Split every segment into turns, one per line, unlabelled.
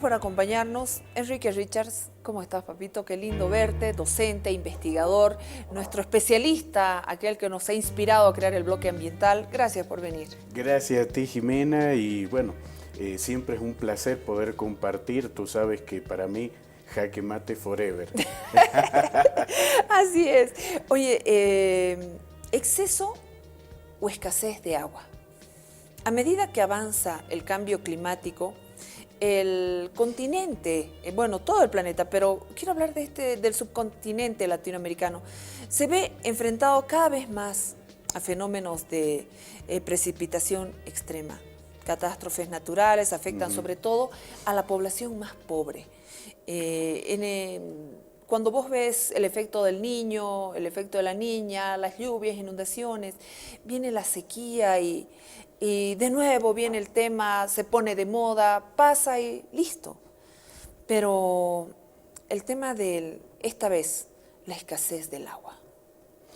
por acompañarnos. Enrique Richards, ¿cómo estás, papito? Qué lindo verte, docente, investigador, nuestro especialista, aquel que nos ha inspirado a crear el bloque ambiental. Gracias por venir.
Gracias a ti, Jimena, y bueno, siempre es un placer poder compartir. Tú sabes que para mí, jaque mate forever.
Así es. Oye, ¿exceso o escasez de agua? A medida que avanza el cambio climático, el continente, bueno, todo el planeta, pero quiero hablar del subcontinente latinoamericano, se ve enfrentado cada vez más a fenómenos de precipitación extrema. Catástrofes naturales afectan sobre todo a la población más pobre. Cuando vos ves el efecto del niño, el efecto de la niña, las lluvias, inundaciones, viene la sequía y de nuevo viene el tema, se pone de moda, pasa y listo. Pero el tema esta vez, la escasez del agua,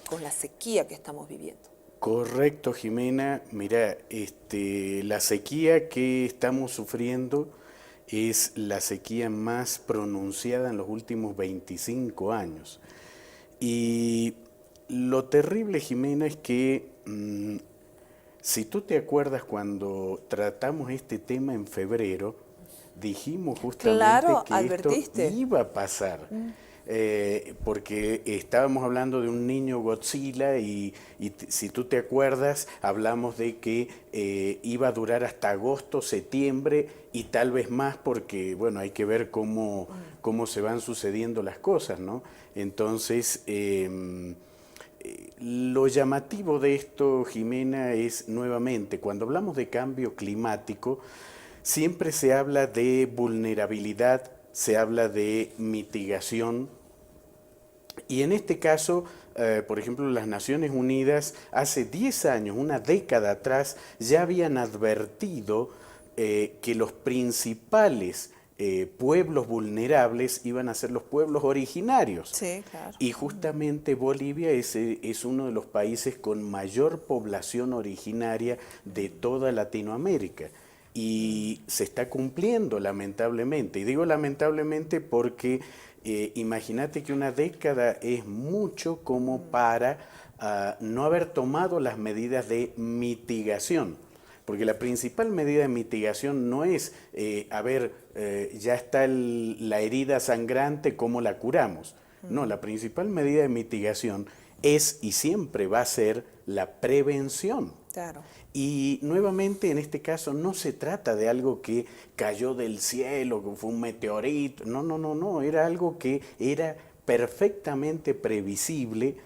con la sequía que estamos viviendo.
Correcto, Jimena. Mira, la sequía que estamos sufriendo es la sequía más pronunciada en los últimos 25 años. Y lo terrible, Jimena, es que si tú te acuerdas cuando tratamos este tema en febrero, dijimos justamente
Claro,
que esto
advertiste.
iba a pasar. Porque estábamos hablando de un niño Godzilla y si tú te acuerdas, hablamos de que iba a durar hasta agosto, septiembre y tal vez más porque, bueno, hay que ver cómo se van sucediendo las cosas, ¿no? Entonces, lo llamativo de esto, Jimena, es nuevamente, cuando hablamos de cambio climático, siempre se habla de vulnerabilidad, se habla de mitigación. Y en este caso, por ejemplo, las Naciones Unidas hace 10 años, una década atrás, ya habían advertido que los principales pueblos vulnerables iban a ser los pueblos originarios.
Sí, claro.
Y justamente Bolivia es uno de los países con mayor población originaria de toda Latinoamérica. Y se está cumpliendo lamentablemente. Y digo lamentablemente porque imagínate que una década es mucho como para no haber tomado las medidas de mitigación. Porque la principal medida de mitigación no es, ya está la herida sangrante, ¿cómo la curamos? No, la principal medida de mitigación es y siempre va a ser la prevención.
Claro.
Y nuevamente en este caso no se trata de algo que cayó del cielo, que fue un meteorito, no, no, no, no, era algo que era perfectamente previsible,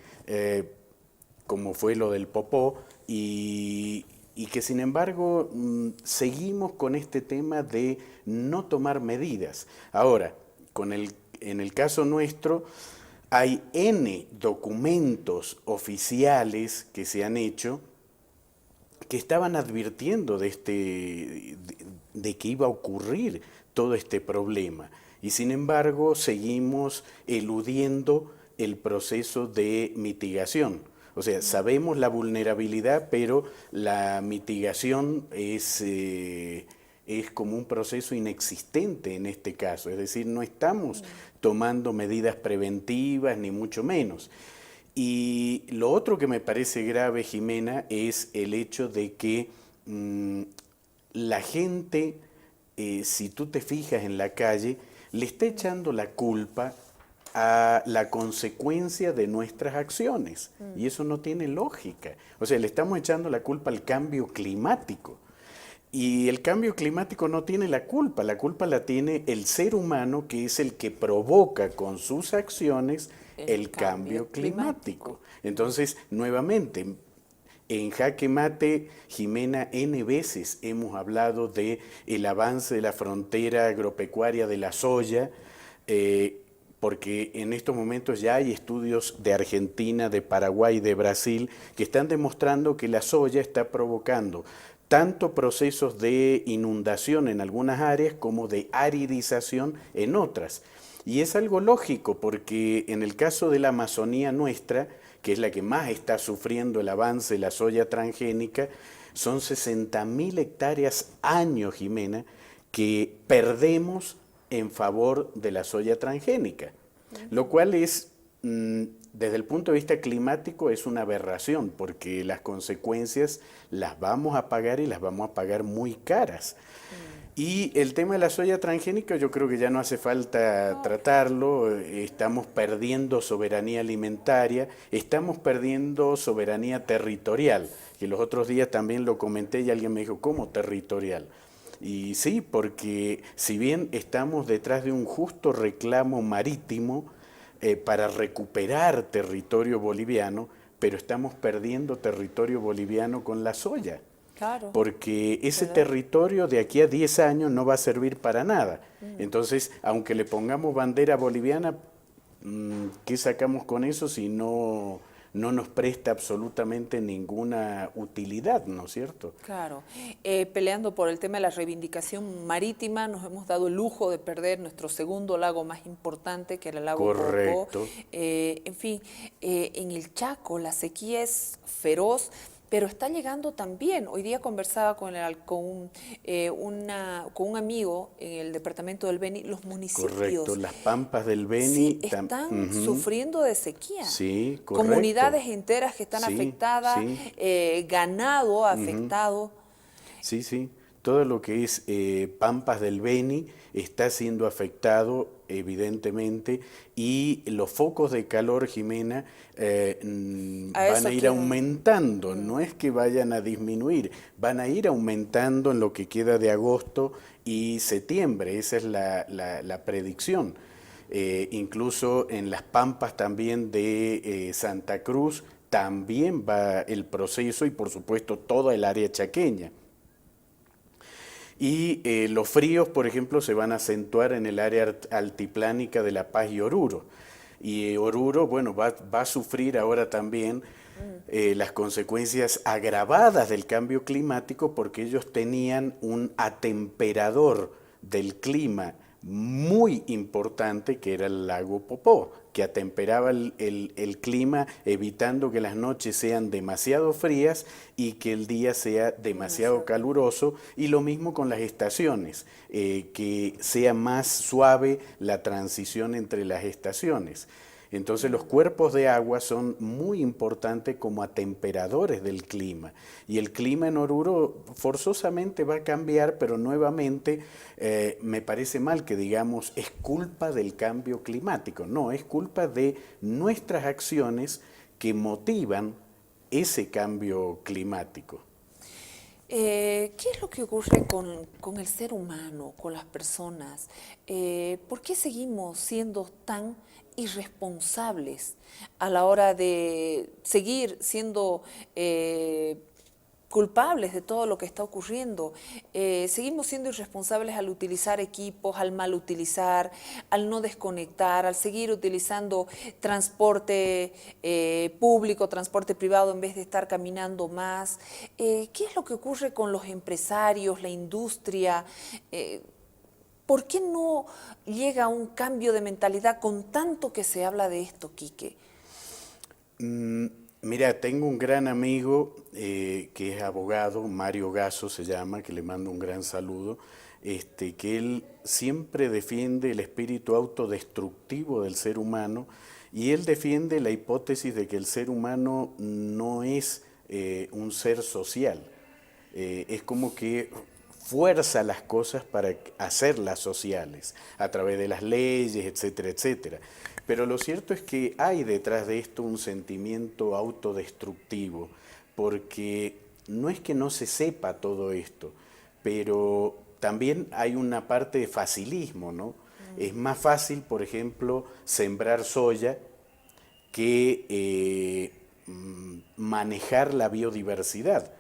como fue lo del Popó, y que sin embargo seguimos con este tema de no tomar medidas. Ahora, en el caso nuestro, hay N documentos oficiales que se han hecho que estaban advirtiendo de que iba a ocurrir todo este problema. Y sin embargo, seguimos eludiendo el proceso de mitigación. O sea, sabemos la vulnerabilidad, pero la mitigación es como un proceso inexistente en este caso. Es decir, no estamos tomando medidas preventivas, ni mucho menos. Y lo otro que me parece grave, Jimena, es el hecho de que la gente, si tú te fijas en la calle, le está echando la culpa a la consecuencia de nuestras acciones. Y eso no tiene lógica. O sea, le estamos echando la culpa al cambio climático. Y el cambio climático no tiene la culpa la tiene el ser humano, que es el que provoca con sus acciones el cambio climático. Entonces, nuevamente, en Jaque Mate, Jimena, N veces hemos hablado de el avance de la frontera agropecuaria de la soya, porque en estos momentos ya hay estudios de Argentina, de Paraguay, de Brasil, que están demostrando que la soya está provocando tanto procesos de inundación en algunas áreas como de aridización en otras. Y es algo lógico porque en el caso de la Amazonía nuestra, que es la que más está sufriendo el avance de la soya transgénica, son 60.000 hectáreas año, Jimena, que perdemos en favor de la soya transgénica, lo cual es, desde el punto de vista climático, es una aberración, porque las consecuencias las vamos a pagar y las vamos a pagar muy caras. Y el tema de la soya transgénica yo creo que ya no hace falta tratarlo, estamos perdiendo soberanía alimentaria, estamos perdiendo soberanía territorial, que los otros días también lo comenté y alguien me dijo, ¿cómo territorial? Y sí, porque si bien estamos detrás de un justo reclamo marítimo para recuperar territorio boliviano, pero estamos perdiendo territorio boliviano con la soya.
Claro,
Porque ese
¿verdad?
territorio de aquí a 10 años no va a servir para nada. Entonces, aunque le pongamos bandera boliviana, ¿qué sacamos con eso si no nos presta absolutamente ninguna utilidad, ¿no es cierto?
Claro. Peleando por el tema de la reivindicación marítima, nos hemos dado el lujo de perder nuestro segundo lago más importante, que era el lago Poopó.
Correcto.
En fin, en el Chaco la sequía es feroz, pero está llegando también. Hoy día conversaba con un amigo en el departamento del Beni, los
Correcto.
municipios
Las pampas del Beni.
sí están sufriendo de sequía.
Sí, correcto.
Comunidades enteras que están
Sí,
afectadas,
sí.
ganado afectado.
Sí, sí. Todo lo que es Pampas del Beni está siendo afectado, evidentemente, y los focos de calor, Jimena,
A
van
eso
a ir
quiero.
aumentando. No es que vayan a disminuir, van a ir aumentando en lo que queda de agosto y septiembre. Esa es la predicción. Incluso en las Pampas también de Santa Cruz también va el proceso y, por supuesto, toda el área chaqueña. Y los fríos, por ejemplo, se van a acentuar en el área altiplánica de La Paz y Oruro. Y Oruro, bueno, va a sufrir ahora también las consecuencias agravadas del cambio climático porque ellos tenían un atemperador del clima muy importante que era el lago Popó, que atemperaba el clima evitando que las noches sean demasiado frías y que el día sea demasiado caluroso, y lo mismo con las estaciones, que sea más suave la transición entre las estaciones. Entonces los cuerpos de agua son muy importantes como atemperadores del clima. Y el clima en Oruro forzosamente va a cambiar, pero nuevamente me parece mal que digamos es culpa del cambio climático. No, es culpa de nuestras acciones que motivan ese cambio climático.
¿Qué es lo que ocurre con el ser humano, con las personas? ¿Por qué seguimos siendo tan irresponsables a la hora de seguir siendo culpables de todo lo que está ocurriendo? Seguimos siendo irresponsables al utilizar equipos, al mal utilizar, al no desconectar, al seguir utilizando transporte público, transporte privado en vez de estar caminando más. ¿Qué es lo que ocurre con los empresarios, la industria? ¿Por qué no llega un cambio de mentalidad con tanto que se habla de esto, Quique?
Mira, tengo un gran amigo que es abogado, Mario Gasso se llama, que le mando un gran saludo, que él siempre defiende el espíritu autodestructivo del ser humano, y él defiende la hipótesis de que el ser humano no es un ser social. Es como que fuerza las cosas para hacerlas sociales, a través de las leyes, etcétera, etcétera. Pero lo cierto es que hay detrás de esto un sentimiento autodestructivo, porque no es que no se sepa todo esto, pero también hay una parte de facilismo, ¿no? Es más fácil, por ejemplo, sembrar soya que manejar la biodiversidad.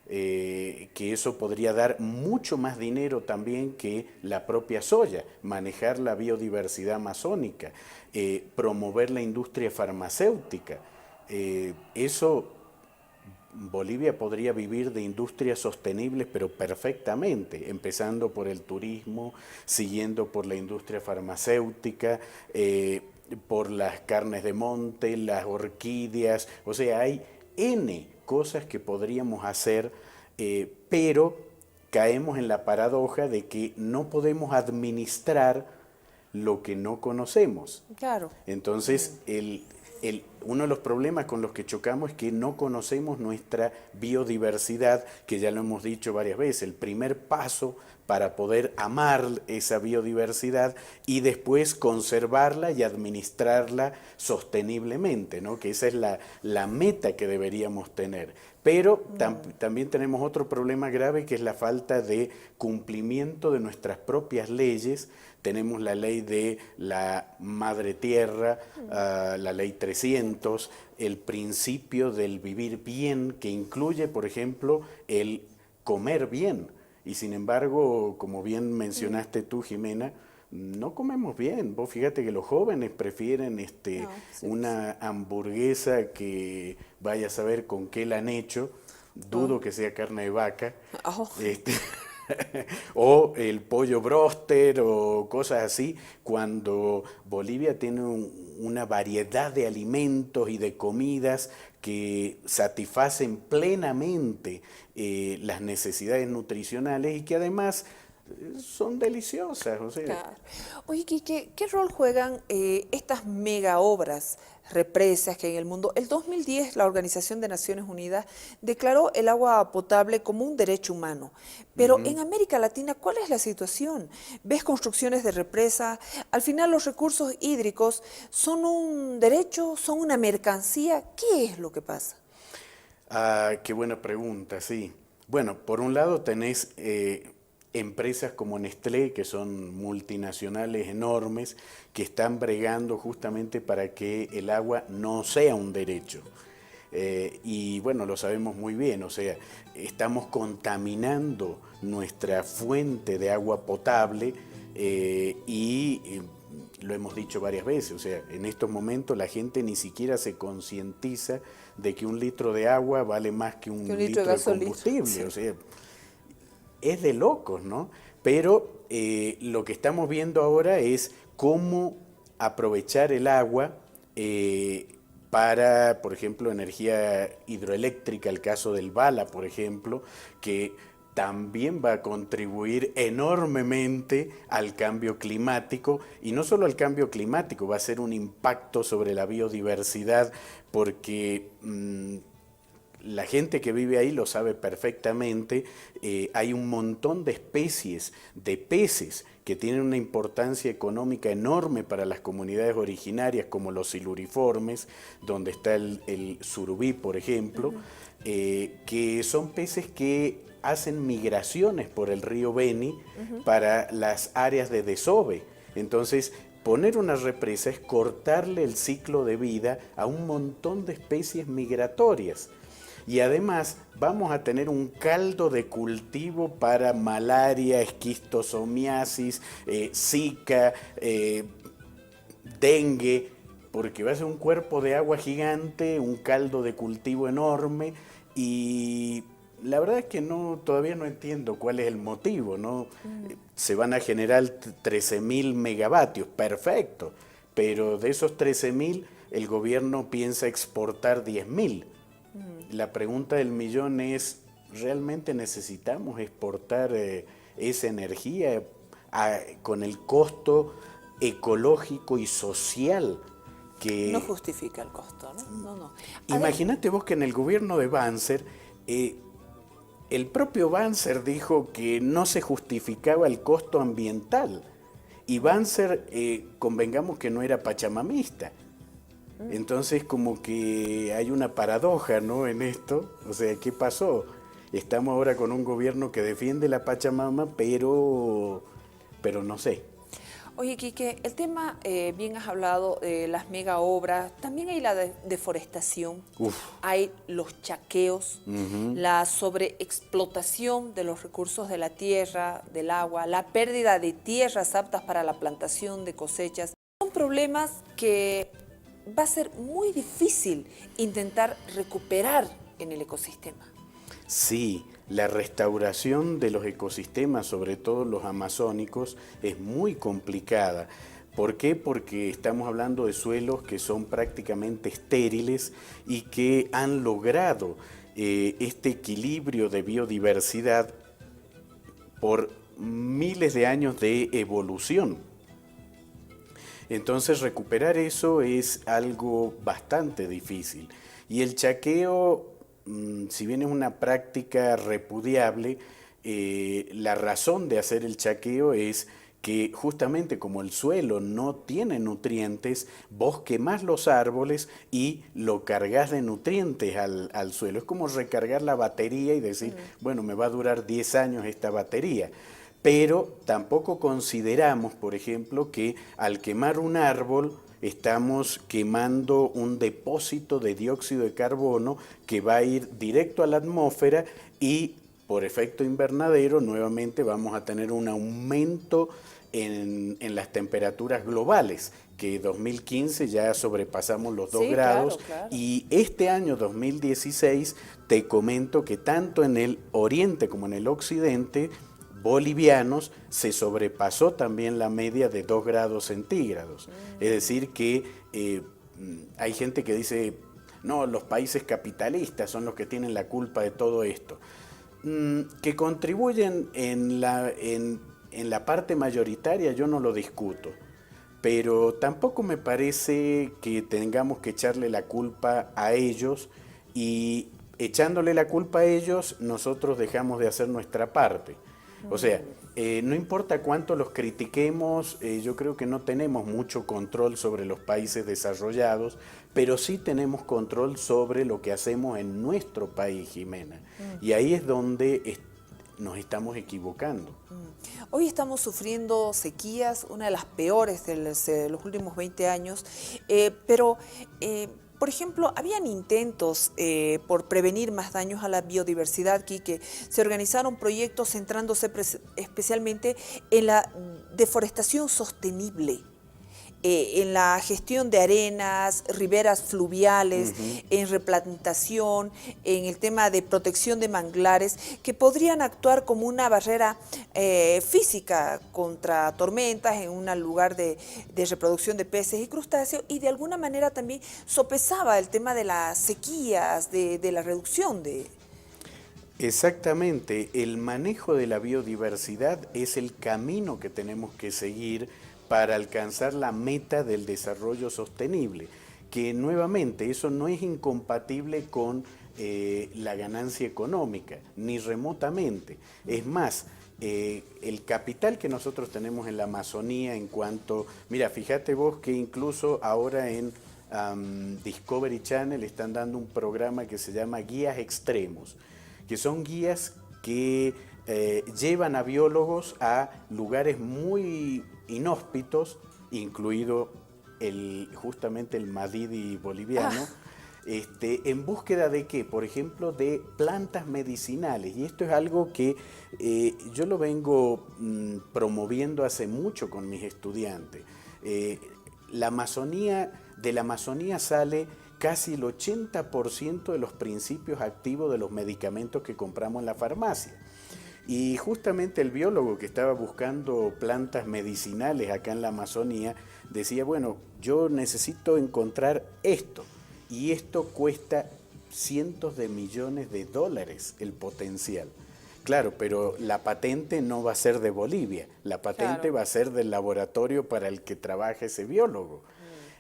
Que eso podría dar mucho más dinero también que la propia soya, manejar la biodiversidad amazónica, promover la industria farmacéutica. Eso Bolivia podría vivir de industrias sostenibles, pero perfectamente, empezando por el turismo, siguiendo por la industria farmacéutica, por las carnes de monte, las orquídeas, o sea, hay N cosas que podríamos hacer, pero caemos en la paradoja de que no podemos administrar lo que no conocemos.
Claro.
Entonces, uno de los problemas con los que chocamos es que no conocemos nuestra biodiversidad, que ya lo hemos dicho varias veces. El primer paso para poder amar esa biodiversidad y después conservarla y administrarla sosteniblemente, ¿no? Que esa es la meta que deberíamos tener. Pero también tenemos otro problema grave, que es la falta de cumplimiento de nuestras propias leyes. Tenemos la ley de la madre tierra, la ley 300, el principio del vivir bien, que incluye, por ejemplo, el comer bien. Y sin embargo, como bien mencionaste tú, Jimena, no comemos bien. Vos fíjate que los jóvenes prefieren una hamburguesa que vaya a saber con qué la han hecho. Dudo que sea carne de vaca. O el pollo bróster o cosas así, cuando Bolivia tiene una variedad de alimentos y de comidas que satisfacen plenamente las necesidades nutricionales y que además son deliciosas. O sea.
Claro. Oye, Quique, ¿qué rol juegan estas mega obras, represas que hay en el mundo? El 2010 la Organización de Naciones Unidas declaró el agua potable como un derecho humano, pero en América Latina, ¿cuál es la situación? ¿Ves construcciones de represas? Al final los recursos hídricos son un derecho, son una mercancía. ¿Qué es lo que pasa?
Qué buena pregunta, sí. Bueno, por un lado tenés empresas como Nestlé, que son multinacionales enormes, que están bregando justamente para que el agua no sea un derecho. Y bueno, lo sabemos muy bien, o sea, estamos contaminando nuestra fuente de agua potable lo hemos dicho varias veces, o sea, en estos momentos la gente ni siquiera se concientiza de que un litro de agua vale más que un litro de combustible, sí. O sea, es de locos, ¿no? Pero lo que estamos viendo ahora es cómo aprovechar el agua para, por ejemplo, energía hidroeléctrica, el caso del Bala, por ejemplo, que también va a contribuir enormemente al cambio climático, y no solo al cambio climático, va a ser un impacto sobre la biodiversidad, porque la gente que vive ahí lo sabe perfectamente. Hay un montón de especies de peces que tienen una importancia económica enorme para las comunidades originarias, como los siluriformes, donde está el surubí, por ejemplo, que son peces que hacen migraciones por el río Beni para las áreas de desove. Entonces, poner una represa es cortarle el ciclo de vida a un montón de especies migratorias. Y además vamos a tener un caldo de cultivo para malaria, esquistosomiasis, zika, dengue, porque va a ser un cuerpo de agua gigante, un caldo de cultivo enorme, y la verdad es que todavía no entiendo cuál es el motivo, ¿no? Se van a generar 13.000 megavatios, perfecto, pero de esos 13.000 el gobierno piensa exportar 10.000. La pregunta del millón es, ¿realmente necesitamos exportar esa energía con el costo ecológico y social que...
No justifica el costo, ¿no? No.
Imagínate vos que en el gobierno de Banzer, el propio Banzer dijo que no se justificaba el costo ambiental. Y Banzer, convengamos que no era pachamamista. Entonces como que hay una paradoja, ¿no?, en esto. O sea, ¿qué pasó? Estamos ahora con un gobierno que defiende la Pachamama, pero no sé.
Oye, Quique, el tema, bien has hablado de las mega obras, también hay la deforestación, hay los chaqueos, la sobreexplotación de los recursos de la tierra, del agua, la pérdida de tierras aptas para la plantación de cosechas. Son problemas que va a ser muy difícil intentar recuperar en el ecosistema.
Sí, la restauración de los ecosistemas, sobre todo los amazónicos, es muy complicada. ¿Por qué? Porque estamos hablando de suelos que son prácticamente estériles y que han logrado este equilibrio de biodiversidad por miles de años de evolución. Entonces recuperar eso es algo bastante difícil. Y el chaqueo, si bien es una práctica repudiable, la razón de hacer el chaqueo es que justamente como el suelo no tiene nutrientes, vos quemás los árboles y lo cargas de nutrientes al suelo. Es como recargar la batería y decir, bueno, me va a durar 10 años esta batería. Pero tampoco consideramos, por ejemplo, que al quemar un árbol estamos quemando un depósito de dióxido de carbono que va a ir directo a la atmósfera y por efecto invernadero nuevamente vamos a tener un aumento en las temperaturas globales, que 2015 ya sobrepasamos los 2 grados,
claro.
y este año 2016 te comento que tanto en el oriente como en el occidente bolivianos se sobrepasó también la media de 2 grados centígrados. Es decir que hay gente que dice, no, los países capitalistas son los que tienen la culpa de todo esto. Que contribuyen en la parte mayoritaria, yo no lo discuto, pero tampoco me parece que tengamos que echarle la culpa a ellos, y echándole la culpa a ellos nosotros dejamos de hacer nuestra parte. O sea, no importa cuánto los critiquemos, yo creo que no tenemos mucho control sobre los países desarrollados, pero sí tenemos control sobre lo que hacemos en nuestro país, Jimena. Y ahí es donde nos estamos equivocando.
Hoy estamos sufriendo sequías, una de las peores de los últimos 20 años, pero por ejemplo, habían intentos por prevenir más daños a la biodiversidad, que se organizaron proyectos centrándose especialmente en la deforestación sostenible, en la gestión de arenas, riberas fluviales, en replantación, en el tema de protección de manglares, que podrían actuar como una barrera física contra tormentas en un lugar de reproducción de peces y crustáceos, y de alguna manera también sopesaba el tema de las sequías, de la reducción de...
Exactamente, el manejo de la biodiversidad es el camino que tenemos que seguir para alcanzar la meta del desarrollo sostenible, que nuevamente eso no es incompatible con la ganancia económica, ni remotamente. Es más, el capital que nosotros tenemos en la Amazonía en cuanto... Mira, fíjate vos que incluso ahora en Discovery Channel están dando un programa que se llama Guías Extremos, que son guías que llevan a biólogos a lugares muy inhóspitos, incluido justamente el Madidi boliviano, en búsqueda de ¿qué? Por ejemplo, de plantas medicinales. Y esto es algo que yo lo vengo promoviendo hace mucho con mis estudiantes. De la Amazonía sale casi el 80% de los principios activos de los medicamentos que compramos en la farmacia. Y justamente el biólogo que estaba buscando plantas medicinales acá en la Amazonía decía, bueno, yo necesito encontrar esto, y esto cuesta cientos de millones de dólares el potencial. Claro, pero la patente no va a ser de Bolivia, la patente va a ser del laboratorio para el que trabaja ese biólogo.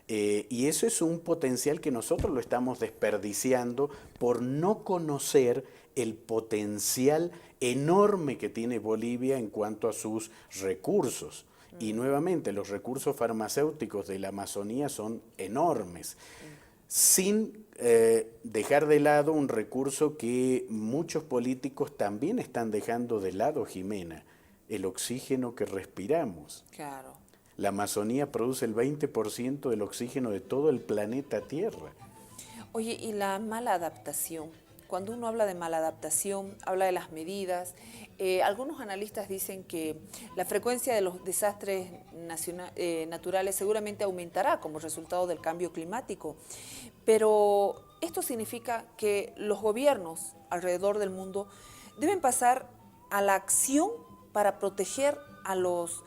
Y eso es un potencial que nosotros lo estamos desperdiciando por no conocer el potencial enorme que tiene Bolivia en cuanto a sus recursos. Y nuevamente, los recursos farmacéuticos de la Amazonía son enormes, sin dejar de lado un recurso que muchos políticos también están dejando de lado, Jimena, el oxígeno que respiramos.
Claro.
La Amazonía produce el 20% del oxígeno de todo el planeta Tierra.
Oye, y la mala adaptación. Cuando uno habla de mala adaptación, habla de las medidas. Algunos analistas dicen que la frecuencia de los desastres naturales seguramente aumentará como resultado del cambio climático. Pero esto significa que los gobiernos alrededor del mundo deben pasar a la acción para proteger a los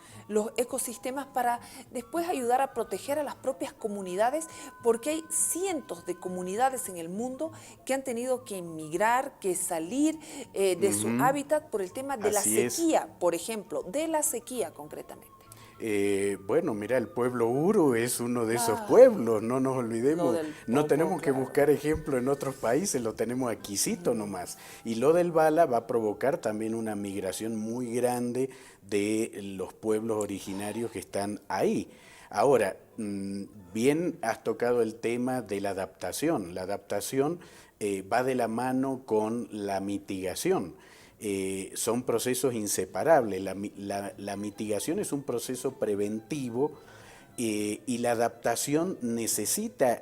ecosistemas para después ayudar a proteger a las propias comunidades, porque hay cientos de comunidades en el mundo que han tenido que emigrar, que salir de su hábitat por el tema de la
Así es.
sequía, por ejemplo, de la sequía concretamente.
Bueno, mira, el pueblo Uru es uno de esos
Ah,
pueblos, no nos
lo
olvidemos.
del
No
Popo,
tenemos que
claro.
buscar ejemplo en otros países, lo tenemos aquícito nomás. Y lo del Bala va a provocar también una migración muy grande de los pueblos originarios que están ahí. Ahora, bien has tocado el tema de la adaptación. La adaptación va de la mano con la mitigación. Son procesos inseparables. La mitigación es un proceso preventivo y la adaptación necesita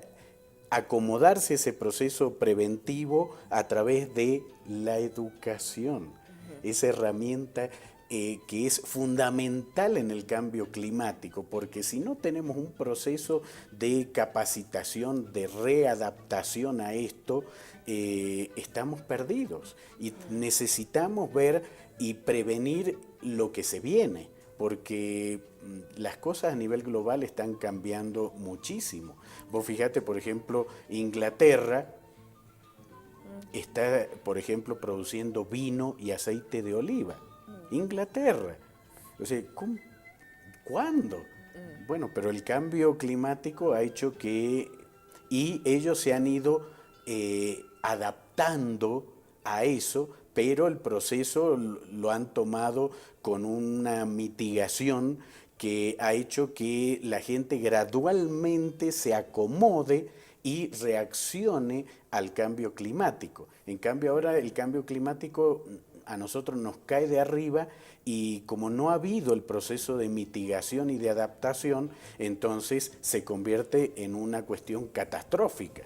acomodarse a ese proceso preventivo a través de la educación, esa herramienta que es fundamental en el cambio climático, porque si no tenemos un proceso de capacitación, de readaptación a esto, estamos perdidos y necesitamos ver y prevenir lo que se viene, porque las cosas a nivel global están cambiando muchísimo. Vos fíjate, por ejemplo, Inglaterra está, por ejemplo, produciendo vino y aceite de oliva. Inglaterra. O sea, ¿cuándo? Bueno, pero el cambio climático ha hecho que... Y ellos se han ido adaptando a eso, pero el proceso lo han tomado con una mitigación que ha hecho que la gente gradualmente se acomode y reaccione al cambio climático. En cambio ahora el cambio climático a nosotros nos cae de arriba y como no ha habido el proceso de mitigación y de adaptación, entonces se convierte en una cuestión catastrófica.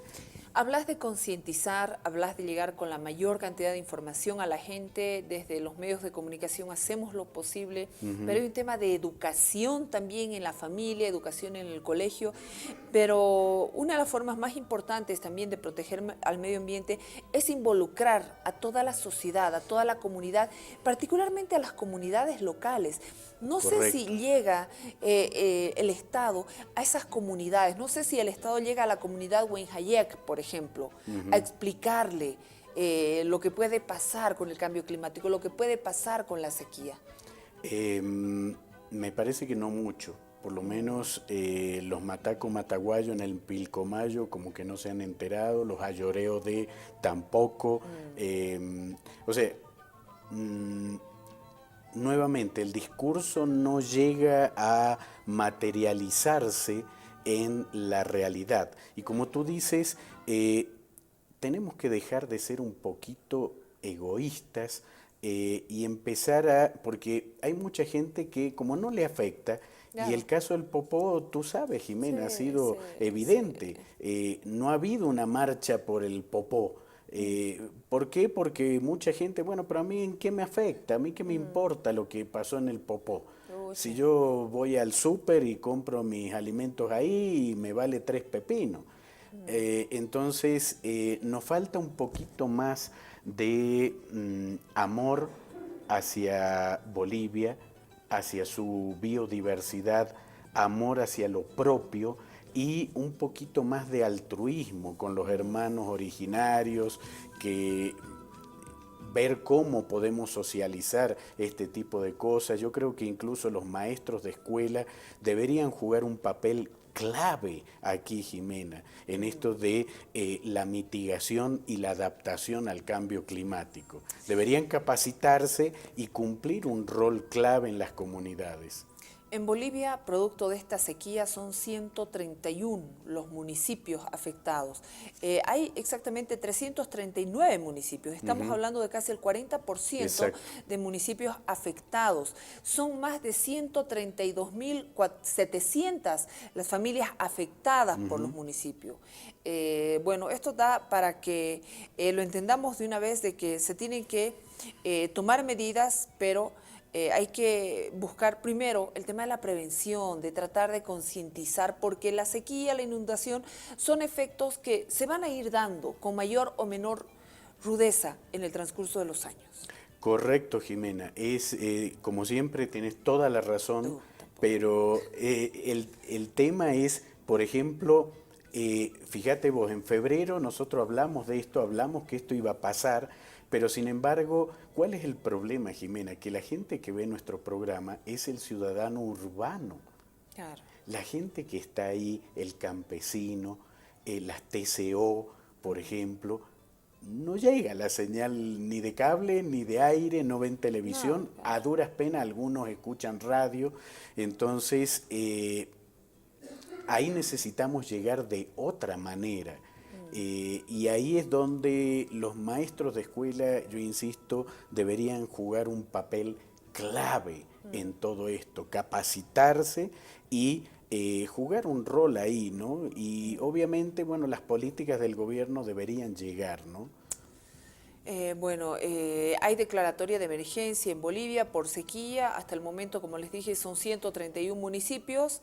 Hablas de concientizar, hablas de llegar con la mayor cantidad de información a la gente, desde los medios de comunicación hacemos lo posible, pero hay un tema de educación también en la familia, educación en el colegio, pero una de las formas más importantes también de proteger al medio ambiente es involucrar a toda la sociedad, a toda la comunidad, particularmente a las comunidades locales. No sé si llega el Estado a esas comunidades, no sé si el Estado llega a la comunidad Huenjayec, por ejemplo, a explicarle lo que puede pasar con el cambio climático, lo que puede pasar con la sequía.
Me parece que no mucho. Por lo menos los Mataco Mataguayo en el Pilcomayo como que no se han enterado, los Ayoreos de tampoco. O sea, nuevamente el discurso no llega a materializarse en la realidad. Y como tú dices, tenemos que dejar de ser un poquito egoístas y empezar a... Porque hay mucha gente que como no le afecta, claro. Y el caso del popó, tú sabes, Jimena, sí, ha sido evidente. Sí. No ha habido una marcha por el popó. ¿Por qué? Porque mucha gente, bueno, pero a mí ¿en qué me afecta? ¿A mí qué me importa lo que pasó en el popó? Si yo voy al súper y compro mis alimentos ahí y me vale 3 pepinos. Entonces nos falta un poquito más de amor hacia Bolivia, hacia su biodiversidad, amor hacia lo propio y un poquito más de altruismo con los hermanos originarios, que ver cómo podemos socializar este tipo de cosas. Yo creo que incluso los maestros de escuela deberían jugar un papel clave aquí, Jimena, en esto de la mitigación y la adaptación al cambio climático. Deberían capacitarse y cumplir un rol clave en las comunidades.
En Bolivia, producto de esta sequía, son 131 los municipios afectados. Hay exactamente 339 municipios. Estamos hablando de casi el 40% de municipios afectados. Son más de 132.700 las familias afectadas por los municipios. Bueno, esto da para que lo entendamos de una vez, de que se tienen que tomar medidas, pero... hay que buscar primero el tema de la prevención, de tratar de concientizar, porque la sequía, la inundación son efectos que se van a ir dando con mayor o menor rudeza en el transcurso de los años.
Correcto, Jimena. Es, como siempre, tienes toda la razón, pero el tema es, por ejemplo, fíjate vos, en febrero nosotros hablamos de esto, hablamos que esto iba a pasar, pero sin embargo, ¿cuál es el problema, Jimena? Que la gente que ve nuestro programa es el ciudadano urbano.
Claro.
La gente que está ahí, el campesino, las TCO, por ejemplo, no llega la señal ni de cable ni de aire, no ven televisión,
No.
a duras penas algunos escuchan radio, entonces ahí necesitamos llegar de otra manera. Y ahí es donde los maestros de escuela, yo insisto, deberían jugar un papel clave en todo esto, capacitarse y jugar un rol ahí, ¿no? Y obviamente, bueno, las políticas del gobierno deberían llegar, ¿no?
Hay declaratoria de emergencia en Bolivia por sequía. Hasta el momento, como les dije, son 131 municipios.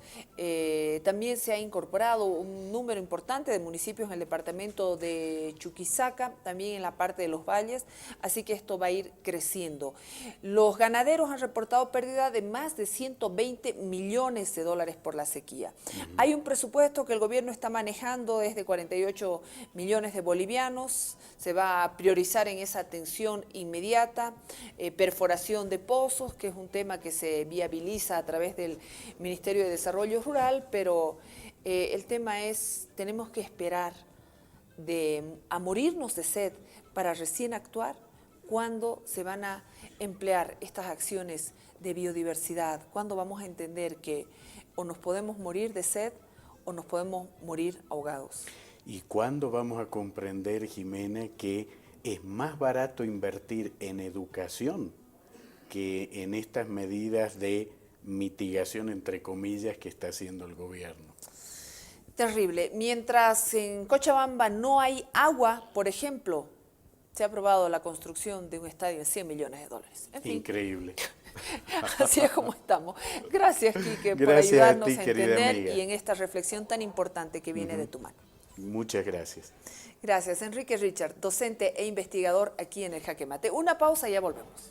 También se ha incorporado un número importante de municipios en el departamento de Chuquisaca, también en la parte de los valles, así que esto va a ir creciendo. Los ganaderos han reportado pérdida de más de 120 millones de dólares por la sequía. Hay un presupuesto que el gobierno está manejando, es de 48 millones de bolivianos. Se va a priorizar en esa atención inmediata, perforación de pozos, que es un tema que se viabiliza a través del Ministerio de Desarrollo Rural, pero el tema es, tenemos que esperar a morirnos de sed para recién actuar cuando se van a emplear estas acciones de biodiversidad, cuando vamos a entender que o nos podemos morir de sed o nos podemos morir ahogados.
¿Y cuándo vamos a comprender, Jimena, que es más barato invertir en educación que en estas medidas de mitigación, entre comillas, que está haciendo el gobierno?
Terrible. Mientras en Cochabamba no hay agua, por ejemplo, se ha aprobado la construcción de un estadio de 100 millones de dólares. En fin.
Increíble.
Así es como estamos. Gracias, Quique, por
Gracias
ayudarnos
a ti,
a
querida
entender
amiga.
y en esta reflexión tan importante que viene de tu mano.
Muchas gracias.
Gracias, Enrique Richard, docente e investigador aquí en el Jaque Mate. Una pausa y ya volvemos.